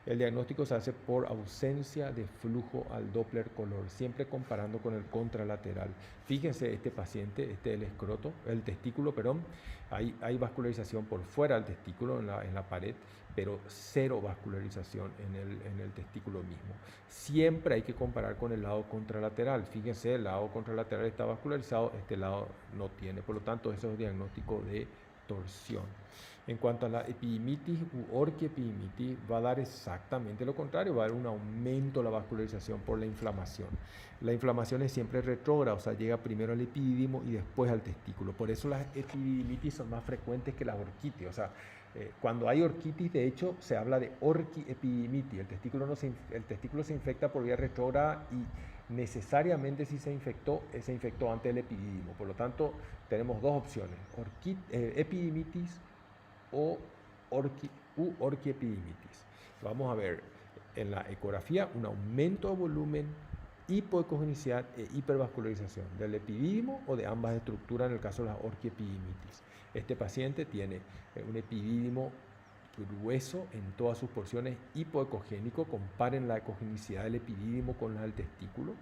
El diagnóstico se hace por ausencia de flujo al Doppler color, siempre comparando con el contralateral. Fíjense, este paciente, el escroto, el testículo, perdón, hay vascularización por fuera del testículo en la pared, pero 0 vascularización en el testículo mismo. Siempre hay que comparar con el lado contralateral. Fíjense, el lado contralateral está vascularizado, este lado no tiene. Por lo tanto, eso es diagnóstico de torsión. En cuanto a la epidimitis u orquiepidimitis, va a dar exactamente lo contrario, va a dar un aumento de la vascularización por la inflamación. La inflamación es siempre retrógrada, o sea, llega primero al epididimo y después al testículo. Por eso las epididimitis son más frecuentes que las orquitis, o sea, Cuando hay orquitis, de hecho, se habla de orquiepididimitis. El testículo, el testículo se infecta por vía retrógrada y necesariamente si se infectó antes del epididimo. Por lo tanto, tenemos dos opciones, epididimitis o orquiepididimitis. Vamos a ver en la ecografía un aumento de volumen, hipoecogenicidad e hipervascularización del epididimo o de ambas estructuras en el caso de la orquiepididimitis. Este paciente tiene un epididimo grueso en todas sus porciones, hipoecogénico. Comparen la ecogenicidad del epididimo con la del testículo.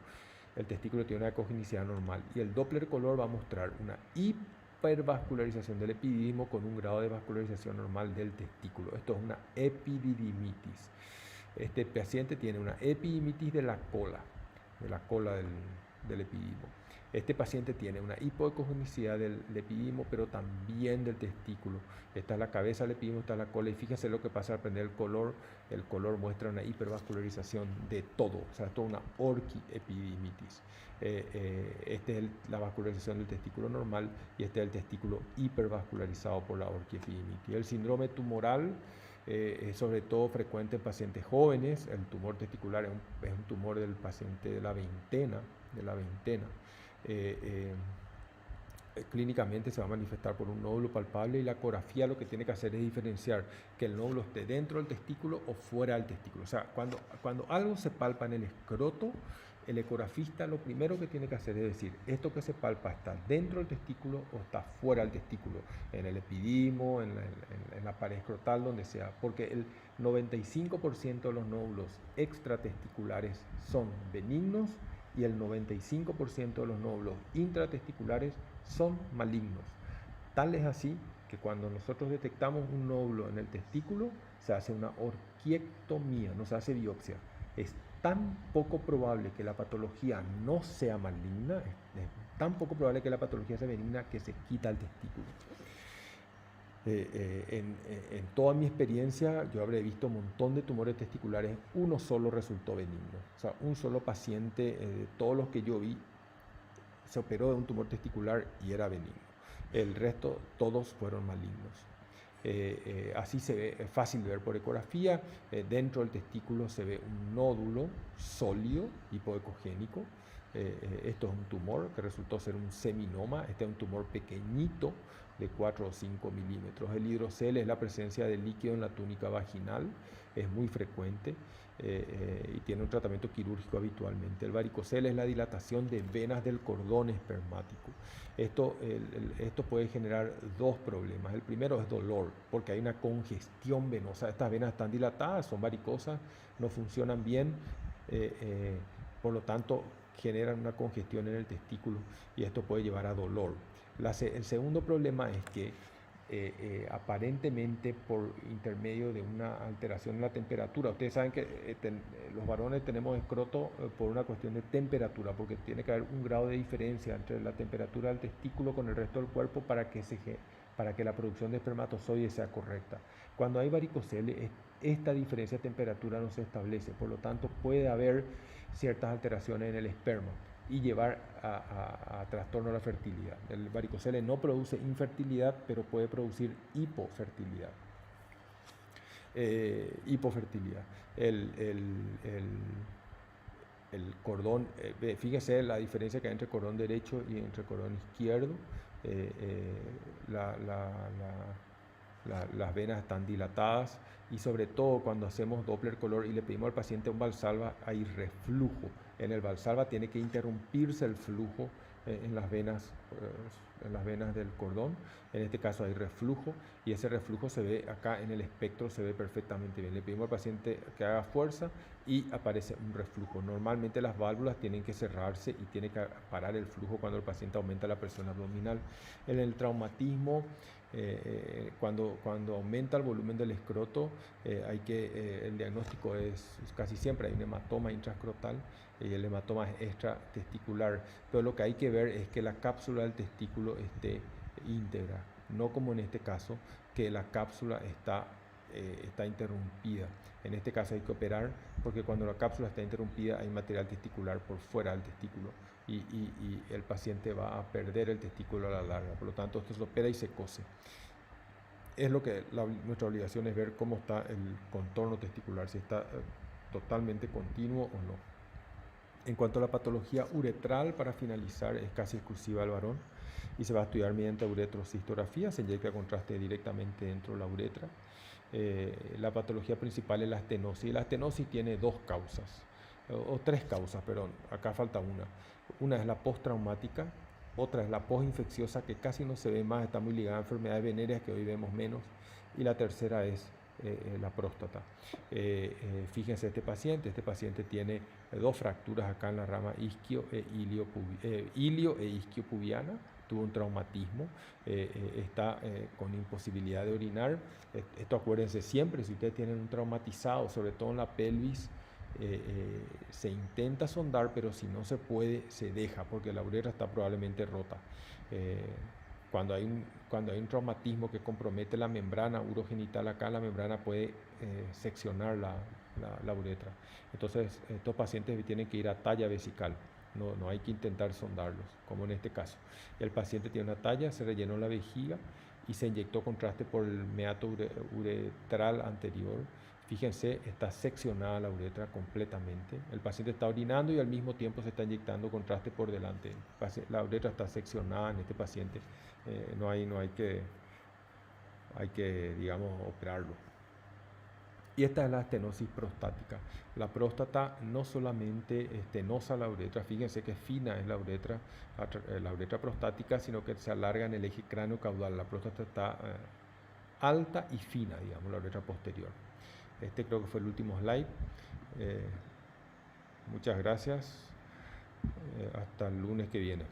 El testículo tiene una ecogenicidad normal y el Doppler color va a mostrar una hipervascularización del epididimo con un grado de vascularización normal del testículo. Esto es una epididimitis. Este paciente tiene una epididimitis de la cola del epididimo. Este paciente tiene una hipoecogenicidad del epididimo, pero también del testículo. Esta es la cabeza del epididimo, esta es la cola, y fíjense lo que pasa al prender el color. El color muestra una hipervascularización de todo, o sea, toda una orquiepididimitis. Esta es la vascularización del testículo normal y este es el testículo hipervascularizado por la orquiepididimitis. El síndrome tumoral es sobre todo frecuente en pacientes jóvenes. El tumor testicular es un tumor del paciente de la veintena. Clínicamente se va a manifestar por un nódulo palpable y la ecografía lo que tiene que hacer es diferenciar que el nódulo esté dentro del testículo o fuera del testículo. O sea, cuando algo se palpa en el escroto, el ecografista lo primero que tiene que hacer es decir, esto que se palpa está dentro del testículo o está fuera del testículo, en el epididimo, en la pared escrotal, donde sea, porque el 95% de los nódulos extratesticulares son benignos y el 95% de los nódulos intratesticulares son malignos. Tal es así que cuando nosotros detectamos un nódulo en el testículo, se hace una orquiectomía, no se hace biopsia. Es tan poco probable que la patología no sea maligna, es tan poco probable que la patología sea benigna que se quita el testículo. En toda mi experiencia, yo habré visto un montón de tumores testiculares, uno solo resultó benigno. O sea, un solo paciente, de todos los que yo vi, se operó de un tumor testicular y era benigno. El resto, todos fueron malignos. Así se ve, es fácil de ver por ecografía. Dentro del testículo se ve un nódulo sólido, hipoecogénico. Esto es un tumor que resultó ser un seminoma. Este es un tumor pequeñito de 4 o 5 milímetros. El hidrocele es la presencia de líquido en la túnica vaginal, es muy frecuente y tiene un tratamiento quirúrgico habitualmente. El varicocele es la dilatación de venas del cordón espermático. Esto puede generar dos problemas. El primero es dolor, porque hay una congestión venosa. Estas venas están dilatadas, son varicosas, no funcionan bien, por lo tanto generan una congestión en el testículo y esto puede llevar a dolor. El segundo problema es que aparentemente por intermedio de una alteración en la temperatura, ustedes saben que los varones tenemos escroto por una cuestión de temperatura, porque tiene que haber un grado de diferencia entre la temperatura del testículo con el resto del cuerpo para que la producción de espermatozoides sea correcta. Cuando hay varicocele, esta diferencia de temperatura no se establece, por lo tanto puede haber ciertas alteraciones en el esperma y llevar a trastorno de la fertilidad. El varicocele no produce infertilidad, pero puede producir hipofertilidad. El cordón, fíjese la diferencia que hay entre cordón derecho y entre cordón izquierdo. Las venas están dilatadas y sobre todo cuando hacemos Doppler color y le pedimos al paciente un Valsalva, hay reflujo. En el Valsalva tiene que interrumpirse el flujo en las venas del cordón. En este caso hay reflujo y ese reflujo se ve acá en el espectro, se ve perfectamente bien. Le pedimos al paciente que haga fuerza y aparece un reflujo. Normalmente las válvulas tienen que cerrarse y tiene que parar el flujo cuando el paciente aumenta la presión abdominal. En el traumatismo, cuando aumenta el volumen del escroto, el diagnóstico es casi siempre hay un hematoma intraescrotal y el hematoma es extratesticular, pero lo que hay que ver es que la cápsula del testículo esté íntegra, no como en este caso, que la cápsula está interrumpida. En este caso hay que operar porque cuando la cápsula está interrumpida hay material testicular por fuera del testículo y el paciente va a perder el testículo a la larga. Por lo tanto, esto se opera y se cose. es lo que nuestra obligación es ver cómo está el contorno testicular, si está totalmente continuo o no. En cuanto a la patología uretral, para finalizar, es casi exclusiva del varón y se va a estudiar mediante uretrocistografía, se inyecta contraste directamente dentro de la uretra. La patología principal es la estenosis, y la estenosis tiene dos causas, o tres causas, perdón, acá falta una. Una es la postraumática, otra es la postinfecciosa, que casi no se ve más, está muy ligada a enfermedades venéreas que hoy vemos menos, y la tercera es la próstata. Fíjense este paciente tiene dos fracturas acá en la rama isquio ilio e isquiopubiana, tuvo un traumatismo, está con imposibilidad de orinar. Esto acuérdense siempre, si ustedes tienen un traumatizado, sobre todo en la pelvis, se intenta sondar, pero si no se puede, se deja, porque la uretra está probablemente rota. Cuando hay un traumatismo que compromete la membrana urogenital acá, la membrana puede seccionar la uretra. Entonces, estos pacientes tienen que ir a talla vesical. No hay que intentar sondarlos, como en este caso. El paciente tiene una talla, se rellenó la vejiga y se inyectó contraste por el meato uretral anterior. Fíjense, está seccionada la uretra completamente. El paciente está orinando y al mismo tiempo se está inyectando contraste por delante. La uretra está seccionada en este paciente. Hay que, digamos, operarlo. Y esta es la estenosis prostática. La próstata no solamente estenosa la uretra, fíjense que fina es la uretra prostática, sino que se alarga en el eje cráneo-caudal. La próstata está alta y fina, digamos, la uretra posterior. Este creo que fue el último slide. Muchas gracias. Hasta el lunes que viene.